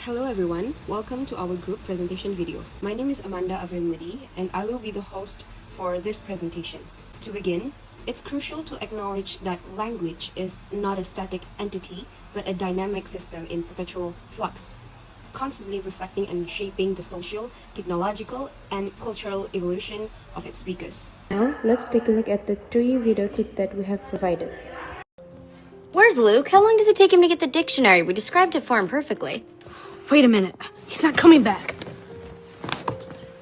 Hello everyone, welcome to our group presentation video. My name is Amanda Avrimudi and I will be the host for this presentation. To begin, it's crucial to acknowledge that language is not a static entity but a dynamic system in perpetual flux, constantly reflecting and shaping the social, technological, and cultural evolution of its speakers. Now, let's take a look at the 3 video clips that we have provided. Where's Luke? How long does it take him to get the dictionary? We described it for him perfectly. Wait a minute. He's not coming back.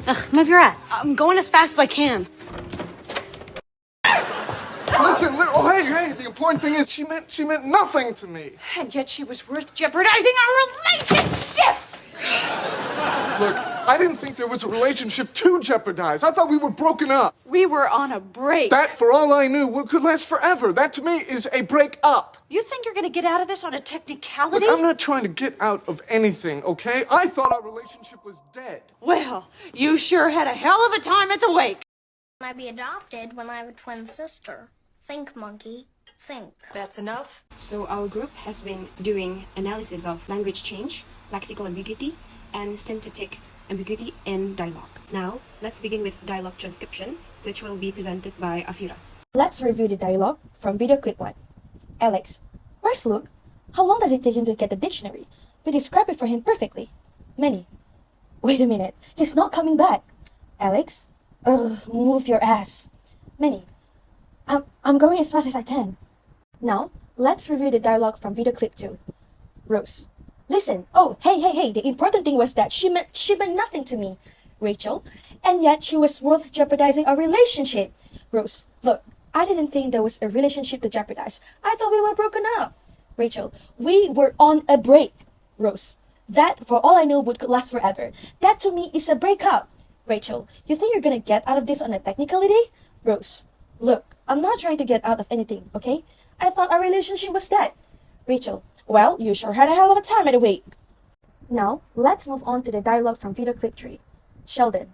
Ugh, move your ass. I'm going as fast as I can. Listen, hey, the important thing is she meant nothing to me. And yet she was worth jeopardizing our relationship! Look, I didn't think there was a relationship to jeopardize. I thought we were broken up. We were on a break. That, for all I knew, could last forever. That, to me, is a break up. You think you're gonna get out of this on a technicality? Look, I'm not trying to get out of anything, okay? I thought our relationship was dead. Well, you sure had a hell of a time at the wake. I be adopted when I have a twin sister. Think, monkey. Think. That's enough? So our group has been doing analysis of language change, lexical ambiguity, and syntactic ambiguity in dialogue. Now, let's begin with dialogue transcription, which will be presented by Afira. Let's review the dialogue from video clip 1. Alex, where's Luke? How long does it take him to get the dictionary? We described it for him perfectly. Manny, wait a minute, he's not coming back. Alex, move your ass. Manny, I'm going as fast as I can. Now, let's review the dialogue from video clip 2. Rose, listen, hey, the important thing was that she meant nothing to me. Rachel, and yet she was worth jeopardizing our relationship. Rose, look, I didn't think there was a relationship to jeopardize. I thought we were broken up. Rachel, we were on a break. Rose, that, for all I know, would last forever. That to me is a breakup. Rachel, you think you're gonna get out of this on a technicality? Rose, look, I'm not trying to get out of anything, okay? I thought our relationship was dead. Rachel, well, you sure had a hell of a time at the wake. Now, let's move on to the dialogue from video clip 3. Sheldon,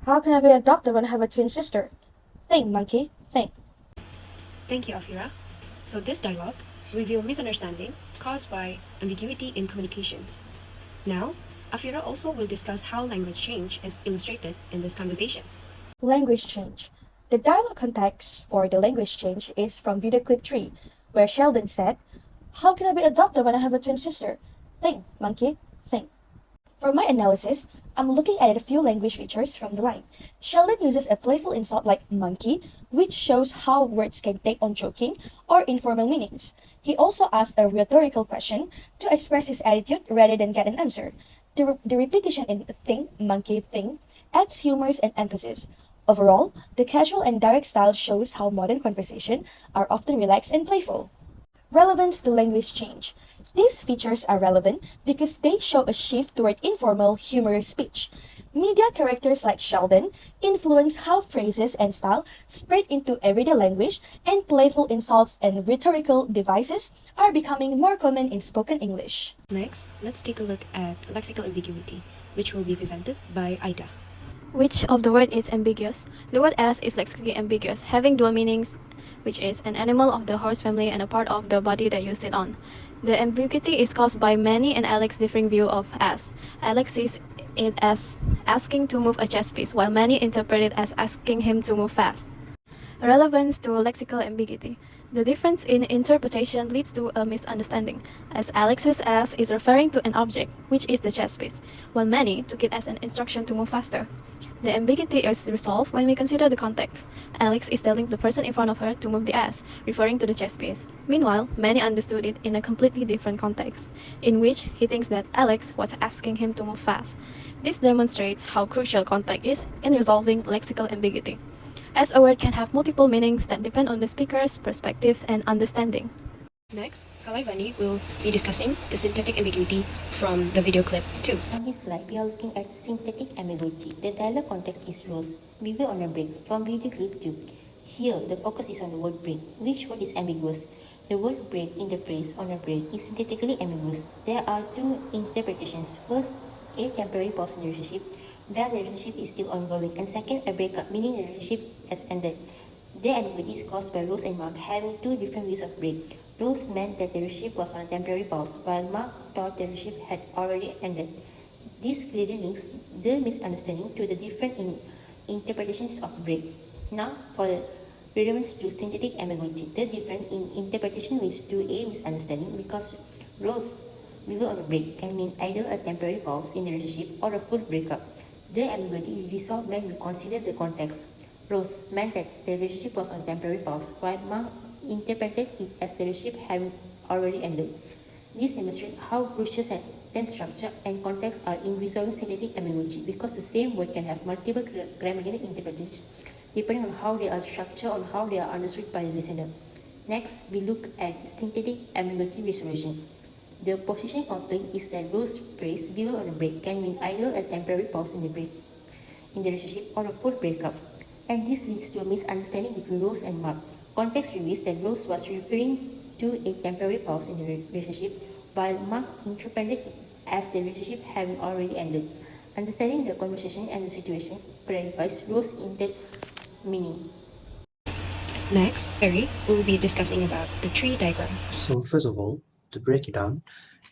how can I be adopted when I have a twin sister? Think, monkey, think. Thank you, Afira. So this dialogue reveals misunderstanding caused by ambiguity in communications. Now, Afira also will discuss how language change is illustrated in this conversation. Language change. The dialogue context for the language change is from video clip 3, where Sheldon said, how can I be adopted when I have a twin sister? Think, monkey, think. For my analysis, I'm looking at a few language features from the line. Sheldon uses a playful insult like monkey, which shows how words can take on joking or informal meanings. He also asks a rhetorical question to express his attitude rather than get an answer. The repetition in think, monkey, think adds humor and emphasis. Overall, the casual and direct style shows how modern conversations are often relaxed and playful. Relevance to language change. These features are relevant because they show a shift toward informal, humorous speech. Media characters like Sheldon influence how phrases and style spread into everyday language, and playful insults and rhetorical devices are becoming more common in spoken English. Next, let's take a look at lexical ambiguity, which will be presented by Aida. Which of the word is ambiguous? The word as is lexically ambiguous, having dual meanings, which is an animal of the horse family and a part of the body that you sit on. The ambiguity is caused by Manny and Alex's differing view of as. Alex sees it as asking to move a chess piece, while Manny interprets it as asking him to move fast. Relevance to lexical ambiguity. The difference in interpretation leads to a misunderstanding, as Alex's as is referring to an object, which is the chess piece, while Manny took it as an instruction to move faster. The ambiguity is resolved when we consider the context. Alex is telling the person in front of her to move the ass, referring to the chess piece. Meanwhile, Manny understood it in a completely different context, in which he thinks that Alex was asking him to move fast. This demonstrates how crucial context is in resolving lexical ambiguity, as a word can have multiple meanings that depend on the speaker's perspective and understanding. Next, Kalaivani will be discussing the syntactic ambiguity from the video clip 2. On this slide, we are looking at syntactic ambiguity. The dialogue context is Rose. We were on a break from video clip 2. Here, the focus is on the word break. Which word is ambiguous? The word break in the phrase on a break is syntactically ambiguous. There are two interpretations. First, a temporary pause in the relationship. That the relationship is still ongoing. And second, a breakup, meaning the relationship has ended. The ambiguity is caused by Rose and Mark having two different views of break. Rose meant that the relationship was on a temporary pause, while Mark thought the relationship had already ended. This clearly links the misunderstanding to the different interpretations of break. Now, for the relevance to syntactic ambiguity, the difference in interpretation leads to a misunderstanding because Rose, we were on a break, can mean either a temporary pause in the relationship or a full breakup. The ambiguity is resolved when we consider the context. Rose meant that the relationship was on a temporary pause, while Mark interpreted it as the relationship having already ended. This demonstrates how crucial sentence structure and context are in resolving syntactic ambiguity because the same word can have multiple grammatical interpretations depending on how they are structured or how they are understood by the listener. Next, we look at syntactic ambiguity resolution. The position complaint is that Rose's phrase "we were on a break" can mean either a temporary pause in the relationship or a full breakup, and this leads to a misunderstanding between Rose and Mark. Context reveals that Rose was referring to a temporary pause in the relationship, while Mark interpreted it as the relationship having already ended. Understanding the conversation and the situation clarifies Rose's intended meaning. Next, Perry will be discussing about the tree diagram. So first of all, to break it down,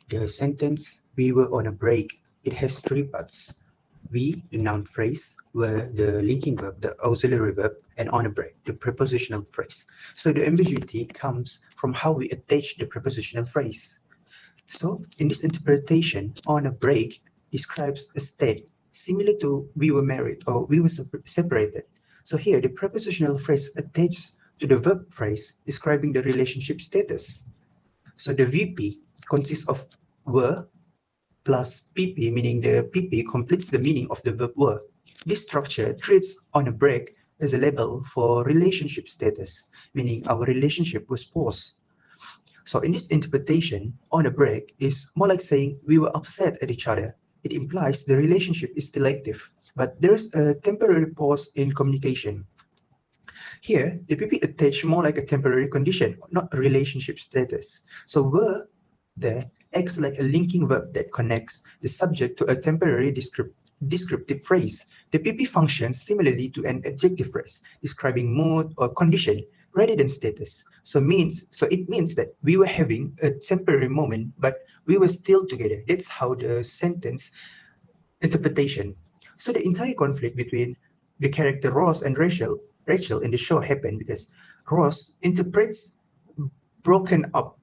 the sentence "we were on a break," it has three parts. We, the noun phrase, were the linking verb, the auxiliary verb, and on a break, the prepositional phrase. So the ambiguity comes from how we attach the prepositional phrase. So in this interpretation, on a break describes a state similar to "we were married" or "we were separated." So here, the prepositional phrase attaches to the verb phrase describing the relationship status. So the VP consists of were plus PP, meaning the PP completes the meaning of the verb were. This structure treats on a break as a label for relationship status, meaning our relationship was paused. So in this interpretation, on a break is more like saying we were upset at each other. It implies the relationship is still active, but there's a temporary pause in communication. Here, the PP attached more like a temporary condition, not a relationship status. So were there acts like a linking verb that connects the subject to a temporary descriptive phrase. The PP functions similarly to an adjective phrase, describing mood or condition rather than status. So it means that we were having a temporary moment, but we were still together. That's how the sentence interpretation. So the entire conflict between the character Ross and Rachel in the show happened because Ross interprets broken up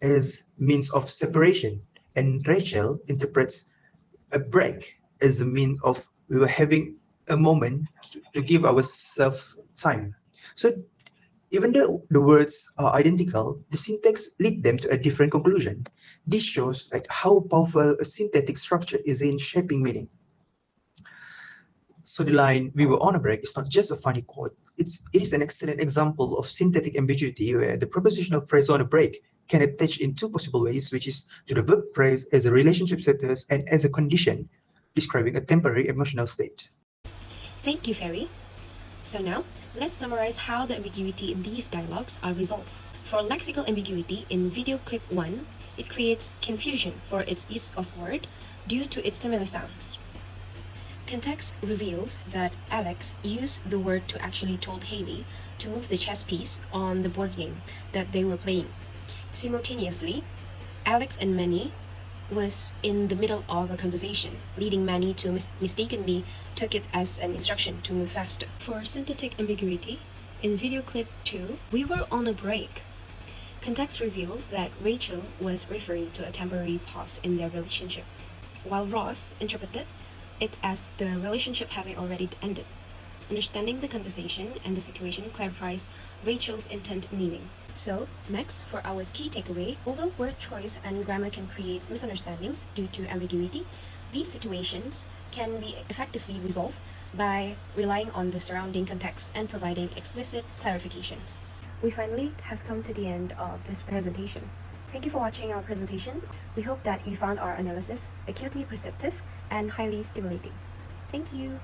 as means of separation, and Rachel interprets a break as a means of we were having a moment to give ourselves time. So even though the words are identical, the syntax lead them to a different conclusion. This shows like how powerful a syntactic structure is in shaping meaning. So the line "we were on a break" is not just a funny quote. It is an excellent example of syntactic ambiguity where the prepositional phrase "on a break" can attach in two possible ways, which is to the verb phrase as a relationship status and as a condition, describing a temporary emotional state. Thank you, Ferry. So now, let's summarize how the ambiguity in these dialogues are resolved. For lexical ambiguity in video clip 1, it creates confusion for its use of word due to its similar sounds. Context reveals that Alex used the word to actually told Haley to move the chess piece on the board game that they were playing. Simultaneously, Alex and Manny was in the middle of a conversation, leading Manny to mistakenly took it as an instruction to move faster. For syntactic ambiguity, in video clip 2, "we were on a break." Context reveals that Rachel was referring to a temporary pause in their relationship, while Ross interpreted it as the relationship having already ended. Understanding the conversation and the situation clarifies Rachel's intent meaning. So, next, for our key takeaway, although word choice and grammar can create misunderstandings due to ambiguity, these situations can be effectively resolved by relying on the surrounding context and providing explicit clarifications. We finally have come to the end of this presentation. Thank you for watching our presentation. We hope that you found our analysis acutely perceptive and highly stimulating. Thank you.